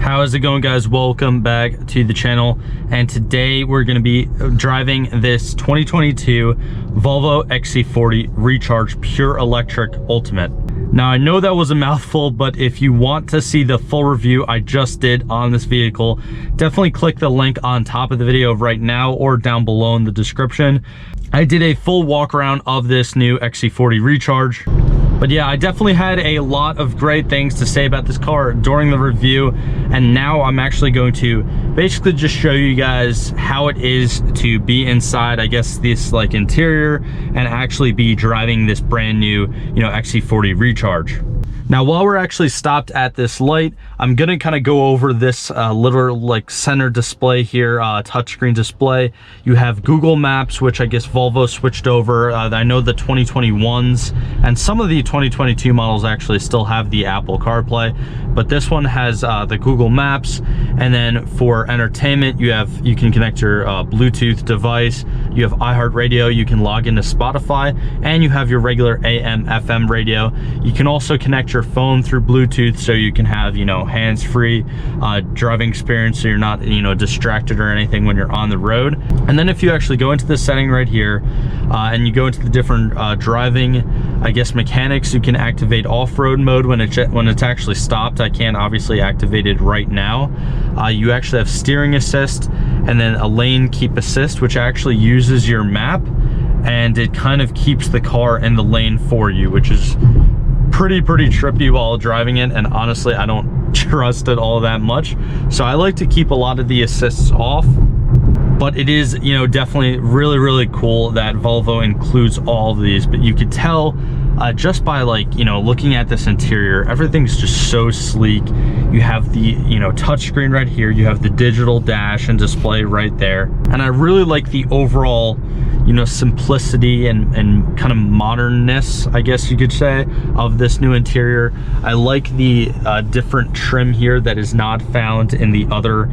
How is it going, guys? Welcome back to the channel, and today we're going to be driving this 2022 Volvo XC40 Recharge Pure Electric Ultimate. Now, I know that was a mouthful, but if you want to see the full review I just did on this vehicle, definitely click the link on top of the video right now or down below in the description. I did a full walk around of this new XC40 Recharge. But yeah, I definitely had a lot of great things to say about this car during the review, and now I'm actually going to basically just show you guys how it is to be inside, I guess, this like interior and actually be driving this brand new, XC40 Recharge. Now, while we're actually stopped at this light, I'm gonna kind of go over this little like center display here, touchscreen display. You have Google Maps, which I guess Volvo switched over. I know the 2021s and some of the 2022 models actually still have the Apple CarPlay, but this one has the Google Maps. And then for entertainment, you can connect your Bluetooth device. You have iHeartRadio. You can log into Spotify, and you have your regular AM/FM radio. You can also connect your phone through Bluetooth, so you can have hands-free driving experience, so you're not distracted or anything when you're on the road. And then if you actually go into the setting right here and you go into the different driving, I guess, mechanics, you can activate off-road mode when it's actually stopped. I can't obviously activate it right now. You actually have steering assist and then a lane keep assist, which actually uses your map, and it kind of keeps the car in the lane for you, which is pretty trippy while driving it. And honestly, I don't trust it all that much, so I like to keep a lot of the assists off. But it is definitely really cool that Volvo includes all of these. But you could tell just by looking at this interior, everything's just so sleek. You have the touchscreen right here, you have the digital dash and display right there, and I really like the overall simplicity and kind of modernness, I guess you could say, of this new interior. I like the different trim here that is not found in the other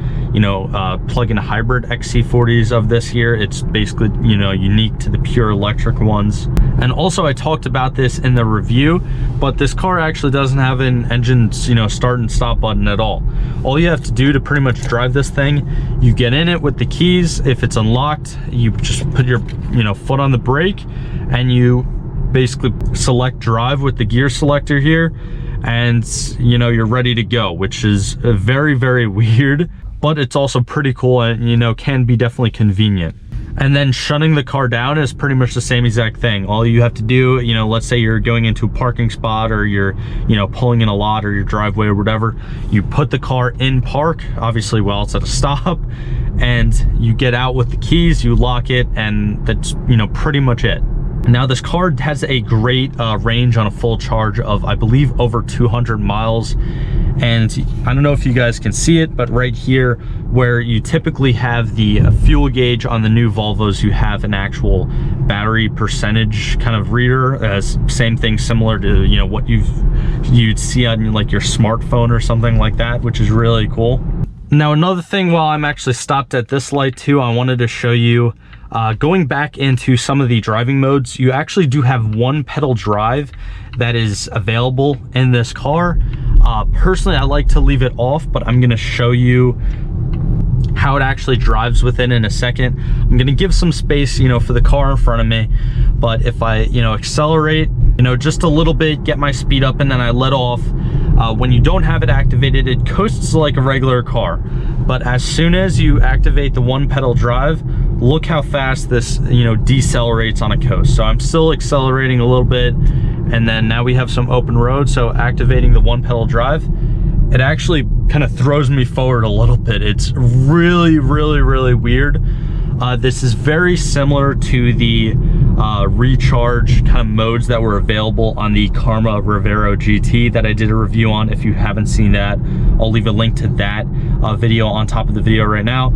plug-in hybrid XC40s of this year. It's basically unique to the pure electric ones. And also, I talked about this in the review, but this car actually doesn't have an engine start and stop button at all. All you have to do to pretty much drive this thing, you get in it with the keys. If it's unlocked, you just put your foot on the brake and you basically select drive with the gear selector here, and you're ready to go, which is very weird, but it's also pretty cool and can be definitely convenient. And then shutting the car down is pretty much the same exact thing. All you have to do, let's say you're going into a parking spot, or you're pulling in a lot, or your driveway or whatever, you put the car in park, obviously while it's at a stop, and you get out with the keys, you lock it, and that's pretty much it. Now, this car has a great range on a full charge of, I believe, over 200 miles. And I don't know if you guys can see it, but right here where you typically have the fuel gauge on the new Volvos, you have an actual battery percentage kind of reader, same thing similar to what you'd see on like your smartphone or something like that, which is really cool. Now, another thing, while I'm actually stopped at this light too, I wanted to show you, going back into some of the driving modes, you actually do have one pedal drive that is available in this car. Personally, I like to leave it off, but I'm going to show you how it actually drives with it in a second. I'm going to give some space, for the car in front of me, but if I, accelerate, just a little bit, get my speed up, and then I let off, when you don't have it activated, it coasts like a regular car. But as soon as you activate the one pedal drive, look how fast this, decelerates on a coast. So I'm still accelerating a little bit, and then now we have some open road. So activating the one pedal drive, it actually kind of throws me forward a little bit. It's really weird. This is very similar to the recharge kind of modes that were available on the Karma Revero GT that I did a review on. If you haven't seen that, I'll leave a link to that video on top of the video right now.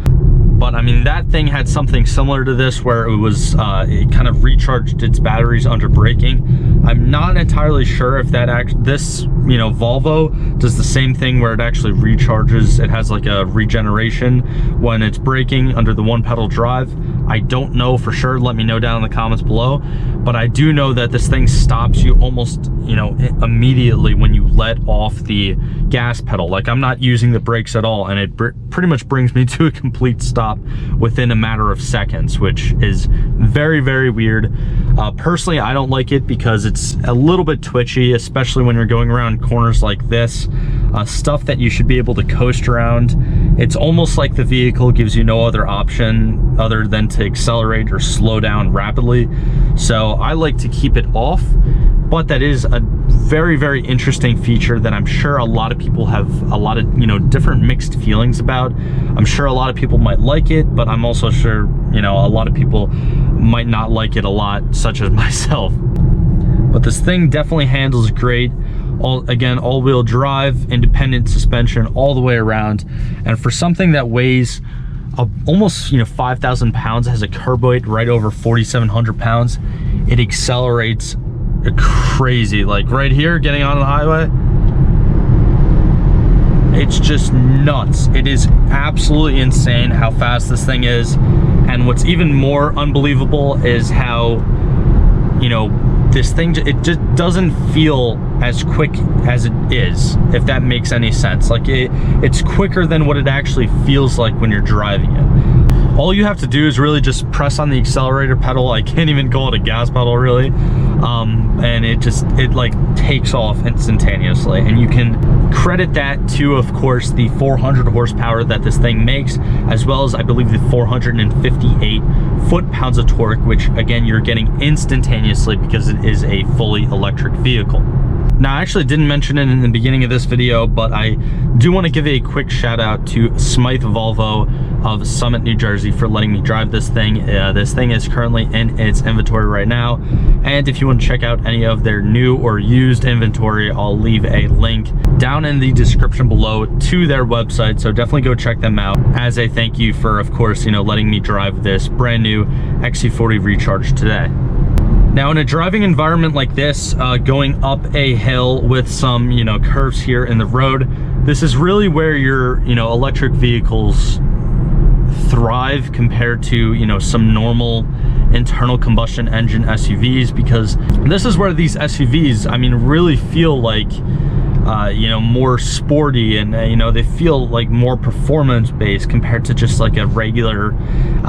But I mean, that thing had something similar to this where it was, it kind of recharged its batteries under braking. I'm not entirely sure if this, you know, Volvo does the same thing where it actually recharges. It has like a regeneration when it's braking under the one pedal drive. I don't know for sure. Let me know down in the comments below. But I do know that this thing stops you almost, you know, immediately when you let off the gas pedal. Like, I'm not using the brakes at all, and it pretty much brings me to a complete stop within a matter of seconds, which is very, very weird. Personally, I don't like it because it's a little bit twitchy, especially when you're going around corners like this. Stuff that you should be able to coast around. It's almost like the vehicle gives you no other option other than to accelerate or slow down rapidly. So I like to keep it off, but that is a very, very interesting feature that I'm sure a lot of people have a lot of, you know, different mixed feelings about. I'm sure a lot of people might like it, but I'm also sure, you know, a lot of people might not like it a lot, such as myself. But this thing definitely handles great. Again, all-wheel drive, independent suspension all the way around. And for something that weighs almost, you know, 5,000 pounds, has a curb weight right over 4,700 pounds, it accelerates crazy. Like right here, getting on the highway, it's just nuts. It is absolutely insane how fast this thing is. And what's even more unbelievable is how, you know, this thing, it just doesn't feel as quick as it is, if that makes any sense. Like, it's quicker than what it actually feels like when you're driving it. All you have to do is really just press on the accelerator pedal. I can't even call it a gas pedal, really. And it like takes off instantaneously. And you can credit that to, of course, the 400 horsepower that this thing makes, as well as I believe the 458 foot-pounds of torque, which again, you're getting instantaneously because it is a fully electric vehicle. Now, I actually didn't mention it in the beginning of this video, but I do want to give a quick shout out to Smythe Volvo of Summit, New Jersey for letting me drive this thing. This thing is currently in its inventory right now. And if you want to check out any of their new or used inventory, I'll leave a link down in the description below to their website. So definitely go check them out as a thank you for, of course, you know, letting me drive this brand new XC40 Recharge today. Now, in a driving environment like this, going up a hill with some, you know, curves here in the road, this is really where your, you know, electric vehicles thrive compared to, you know, some normal internal combustion engine SUVs, because this is where these SUVs, I mean, really feel like, you know, more sporty, and you know, they feel like more performance based compared to just like a regular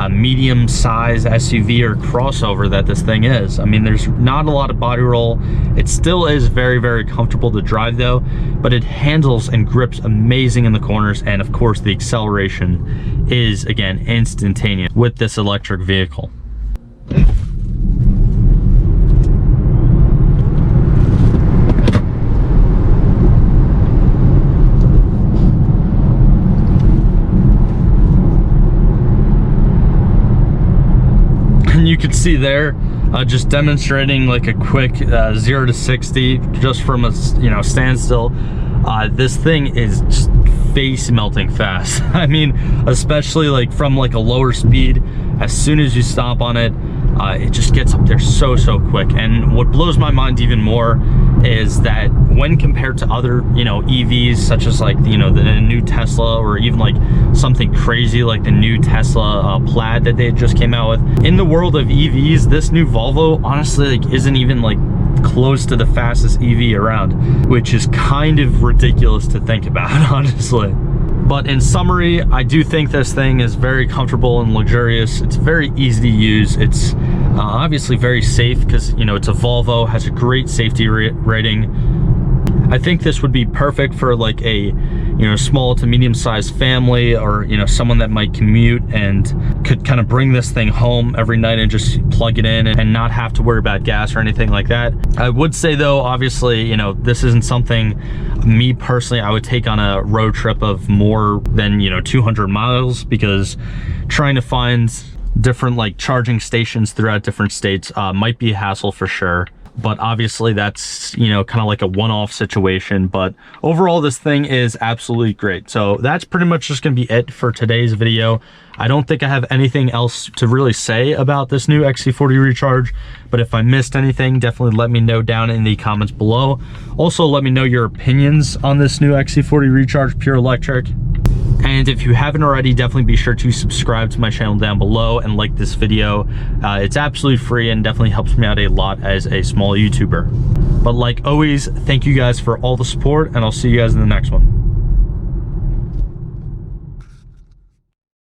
medium size SUV or crossover that this thing is. I mean, there's not a lot of body roll. It still is very, very comfortable to drive though, but it handles and grips amazing in the corners. And of course, the acceleration is, again, instantaneous with this electric vehicle. You can see there, just demonstrating like a quick 0 to 60 just from a, you know, standstill. This thing is just face melting fast. I mean, especially like from like a lower speed, as soon as you stop on it, it just gets up there so quick. And what blows my mind even more is that when compared to other, you know, EVs, such as like, you know, the new Tesla, or even like something crazy like the new Tesla Plaid that they just came out with, in the world of EVs, this new Volvo honestly like isn't even like close to the fastest EV around, which is kind of ridiculous to think about, honestly. But in summary, I do think this thing is very comfortable and luxurious. It's very easy to use. It's obviously very safe because, you know, it's a Volvo, has a great safety rating. I think this would be perfect for like a, you know, small to medium-sized family, or, you know, someone that might commute and could kind of bring this thing home every night and just plug it in and not have to worry about gas or anything like that. I would say though, obviously, you know, this isn't something me personally I would take on a road trip of more than, you know, 200 miles, because trying to find different like charging stations throughout different states might be a hassle for sure. but obviously that's, you know, kind of like a one-off situation. But overall, this thing is absolutely great. So that's pretty much just gonna be it for today's video. I don't think I have anything else to really say about this new XC40 Recharge, but if I missed anything, definitely let me know down in the comments below. Also, let me know your opinions on this new XC40 Recharge Pure Electric. And if you haven't already, definitely be sure to subscribe to my channel down below and like this video. It's absolutely free and definitely helps me out a lot as a small YouTuber. But like always, thank you guys for all the support, and I'll see you guys in the next one.